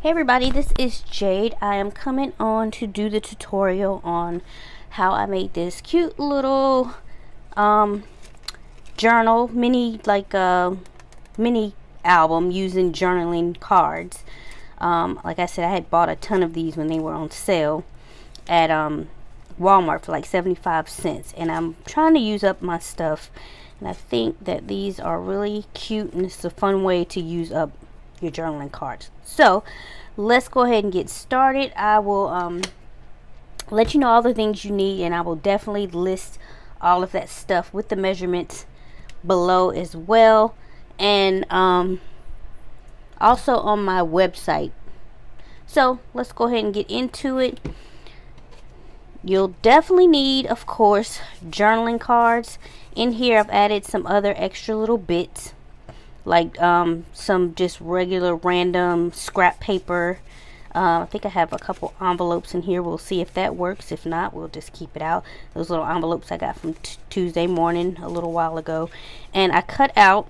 Hey everybody, this is Jade. I am coming on to do the tutorial on how I made this cute little journal, mini album using journaling cards. Like I said, I had bought a ton of these when they were on sale at Walmart for like 75 cents, and I'm trying to use up my stuff, and I think that these are really cute and it's a fun way to use up your journaling cards. So let's go ahead and get started. I will let you know all the things you need, and I will definitely list all of that stuff with the measurements below as well, and also on my website. So let's go ahead and get into it. You'll definitely need, of course, journaling cards. In here I've added some other extra little bits, like some just regular random scrap paper. I think I have a couple envelopes in here. We'll see if that works. If not, we'll just keep it out. Those little envelopes I got from Tuesday morning a little while ago. And I cut out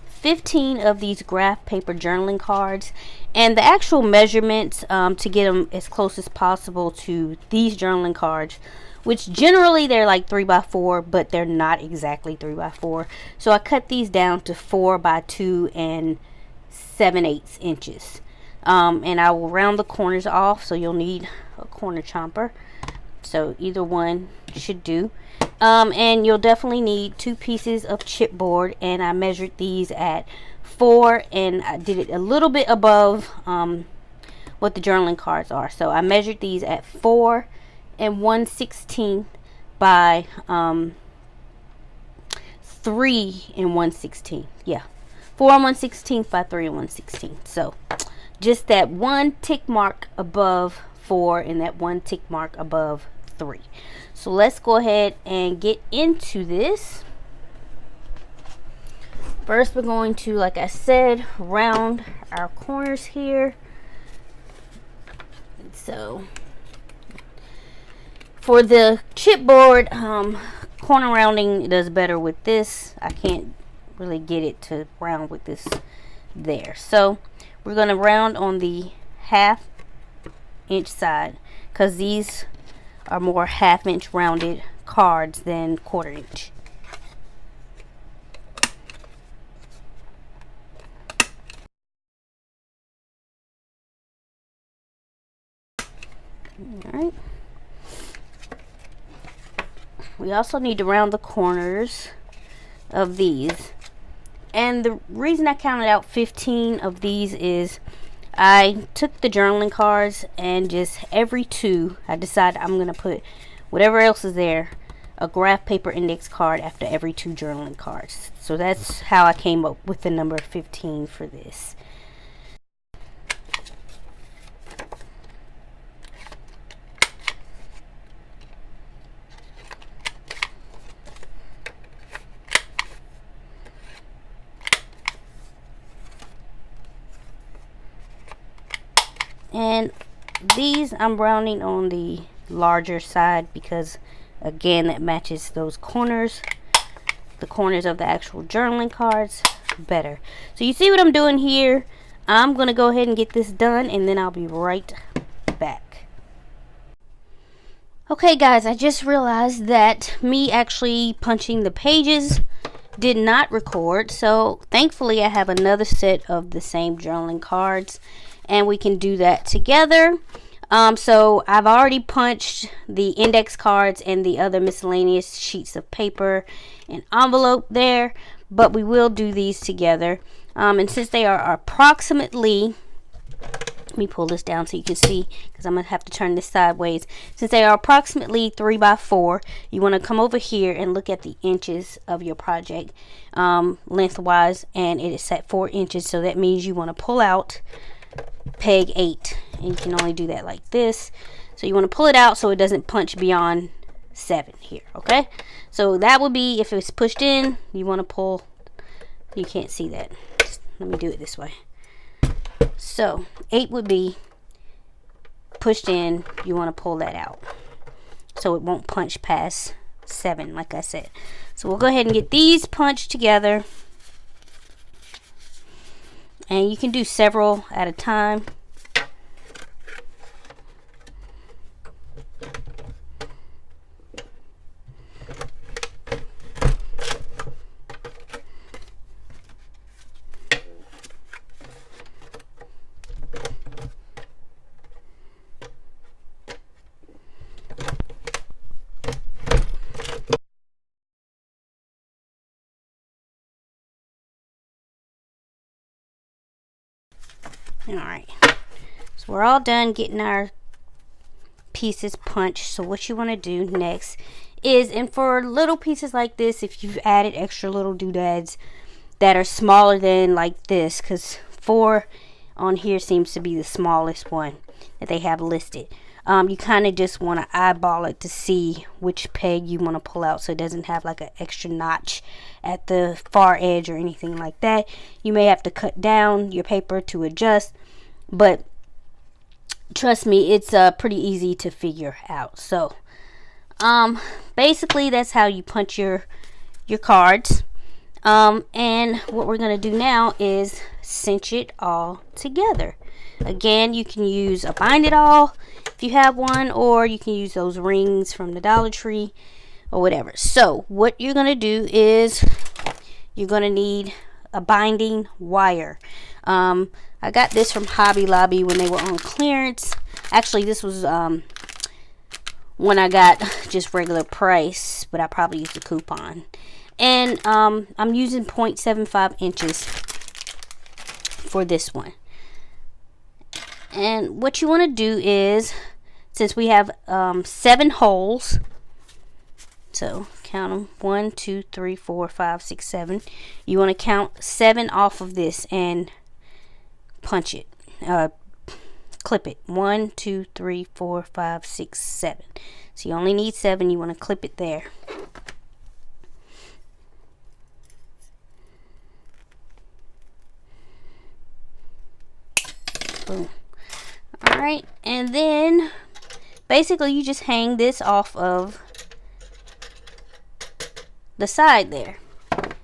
15 of these graph paper journaling cards, and the actual measurements to get them as close as possible to these journaling cards, which generally they're like 3x4, but they're not exactly 3x4. So I cut these down to 4x2 and 7/8 inches. And I will round the corners off, so you'll need a corner chomper. So either one should do. And you'll definitely need 2 pieces of chipboard, and I measured these at 4, and I did it a little bit above what the journaling cards are. So I measured these at 4 and 1/16 by 3 and 1/16. Yeah, 4 and 1/16 by 3 and 1/16. So just that one tick mark above 4 and that one tick mark above 3. So let's go ahead and get into this. First, we're going to, like I said, round our corners here. So for the chipboard, corner rounding does better with this. I can't really get it to round with this there. So we're going to round on the 1/2 inch side, because these are more 1/2 inch rounded cards than 1/4 inch. Alright. We also need to round the corners of these. And the reason I counted out 15 of these is I took the journaling cards, and just every 2, I decided I'm going to put whatever else is there, a graph paper index card after every 2 journaling cards. So that's how I came up with the number 15 for this. And these I'm rounding on the larger side because, again, that matches those corners, the corners of the actual journaling cards better. So you see what I'm doing here. I'm going to go ahead and get this done, and then I'll be right back. Okay guys, I just realized that me actually punching the pages did not record. So thankfully I have another set of the same journaling cards, and we can do that together. So I've already punched the index cards and the other miscellaneous sheets of paper and envelope there, but we will do these together. And since they are approximately, let me pull this down so you can see, because I'm going to have to turn this sideways. Since they are approximately 3x4, you want to come over here and look at the inches of your project lengthwise, and it is set 4 inches. So that means you want to pull out peg 8, and you can only do that like this. So you want to pull it out so it doesn't punch beyond 7 here. Okay, so that would be, if it's pushed in, you want to pull. You can't see that. Let me do it this way. So 8 would be pushed in. You want to pull that out so it won't punch past 7, like I said. So we'll go ahead and get these punched together. And you can do several at a time. Alright, so we're all done getting our pieces punched. So what you want to do next is, and for little pieces like this, if you've added extra little doodads that are smaller than like this, because 4 on here seems to be the smallest one that they have listed, you kind of just want to eyeball it to see which peg you want to pull out, so it doesn't have like an extra notch at the far edge or anything like that. You may have to cut down your paper to adjust, but trust me, it's pretty easy to figure out. So basically that's how you punch your cards. And what we're going to do now is cinch it all together. Again, you can use a bind it all if you have one, or you can use those rings from the Dollar Tree or whatever. So what you're going to do is you're going to need a binding wire. I got this from Hobby Lobby when they were on clearance. Actually, this was when I got just regular price, but I probably used a coupon. And I'm using 0.75 inches for this one. And what you want to do is, since we have 7 holes, so count them, 1 2 3 4 5 6 7, you want to count 7 off of this and punch it, clip it. 1 2 3 4 5 6 7. So you only need 7. You want to clip it there. Boom. Alright, and then basically you just hang this off of the side there.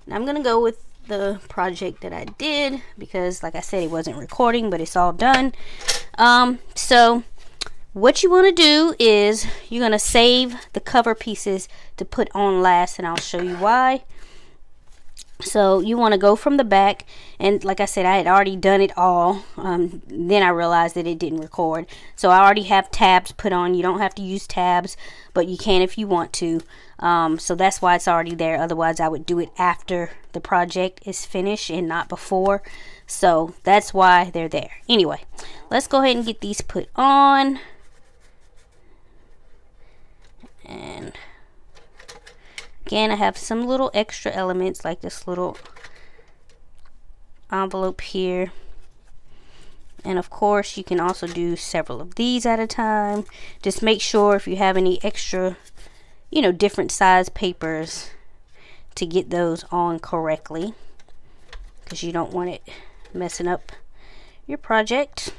Now I'm gonna go with the project that I did because, like I said, it wasn't recording, but it's all done. So what you want to do is you're gonna save the cover pieces to put on last, and I'll show you why. So you want to go from the back, and like I said, I had already done it all. Then I realized that it didn't record, so I already have tabs put on. You don't have to use tabs, but you can if you want to. So that's why it's already there. Otherwise I would do it after the project is finished and not before. So that's why they're there. Anyway, let's go ahead and get these put on. And again, I have some little extra elements like this little envelope here. And of course, you can also do several of these at a time. Just make sure if you have any extra, you know, different size papers, to get those on correctly, because you don't want it messing up your project.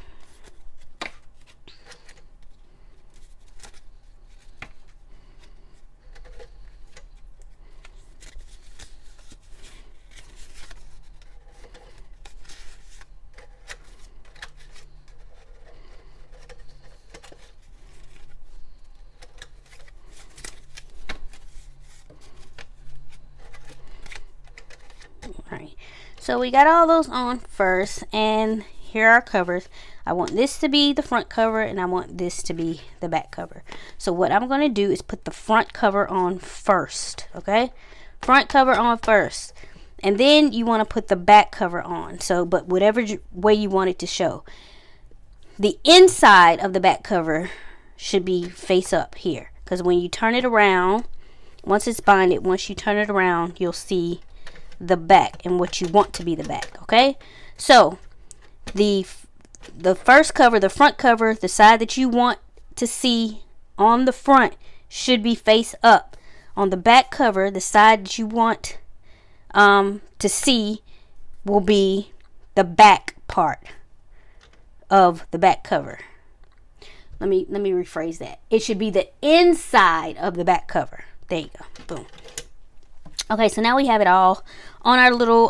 Alright, so we got all those on first, and here are our covers. I want this to be the front cover, and I want this to be the back cover. So what I'm going to do is put the front cover on first, okay? Front cover on first, and then you want to put the back cover on. So, but whatever way you want it to show. The inside of the back cover should be face up here, because when you turn it around, once it's binded, once you turn it around, you'll see the back and what you want to be the back. Okay, so the first cover, the front cover, the side that you want to see on the front should be face up. On the back cover, the side that you want to see will be the back part of the back cover. Let me rephrase that. It should be the inside of the back cover. There you go. Boom. Okay, so now we have it all on our little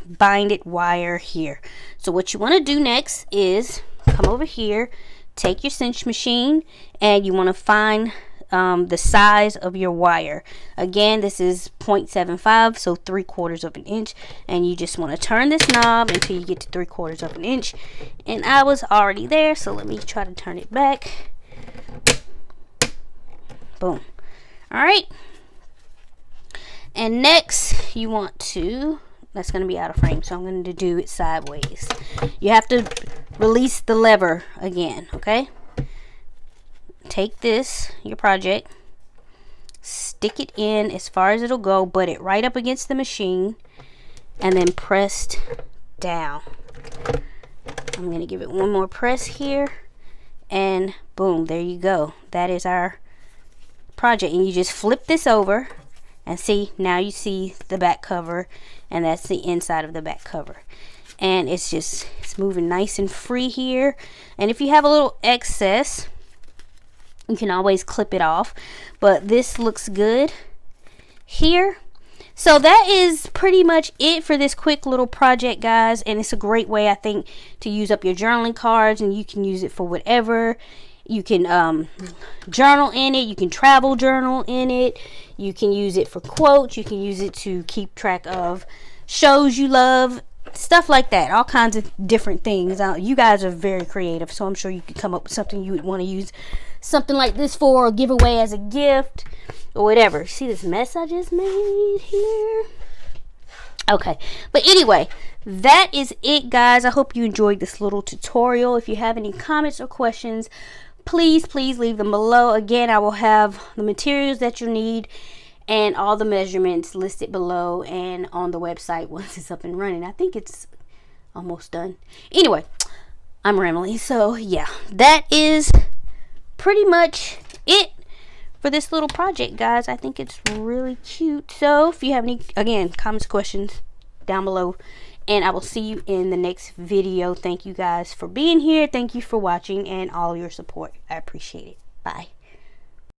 binded wire here. So what you want to do next is come over here, take your cinch machine, and you want to find the size of your wire. Again, this is 0.75, so 3/4 of an inch, and you just want to turn this knob until you get to 3/4 of an inch. And I was already there, so let me try to turn it back. Boom. All right. And next, you want to, that's going to be out of frame, so I'm going to do it sideways. You have to release the lever again, okay? Take this, your project, stick it in as far as it'll go, butt it right up against the machine, and then pressed down. I'm going to give it one more press here, and boom, there you go. That is our project. And you just flip this over, and see, now you see the back cover, and that's the inside of the back cover. And it's moving nice and free here. And if you have a little excess, you can always clip it off, but this looks good here. So that is pretty much it for this quick little project, guys, and it's a great way, I think, to use up your journaling cards, and you can use it for whatever. You can journal in it, you can travel journal in it, you can use it for quotes, you can use it to keep track of shows you love, stuff like that, all kinds of different things. You guys are very creative, so I'm sure you could come up with something you would want to use something like this for, or give away as a gift, or whatever. See this mess I just made here? Okay, but anyway, that is it, guys. I hope you enjoyed this little tutorial. If you have any comments or questions, please leave them below. Again, I will have the materials that you need and all the measurements listed below and on the website once it's up and running. I think it's almost done. Anyway, I'm rambling. So yeah, that is pretty much it for this little project, guys. I think it's really cute. So if you have any, again, comments, questions, down below, and I will see you in the next video. Thank you guys for being here. Thank you for watching and all your support. I appreciate it. Bye.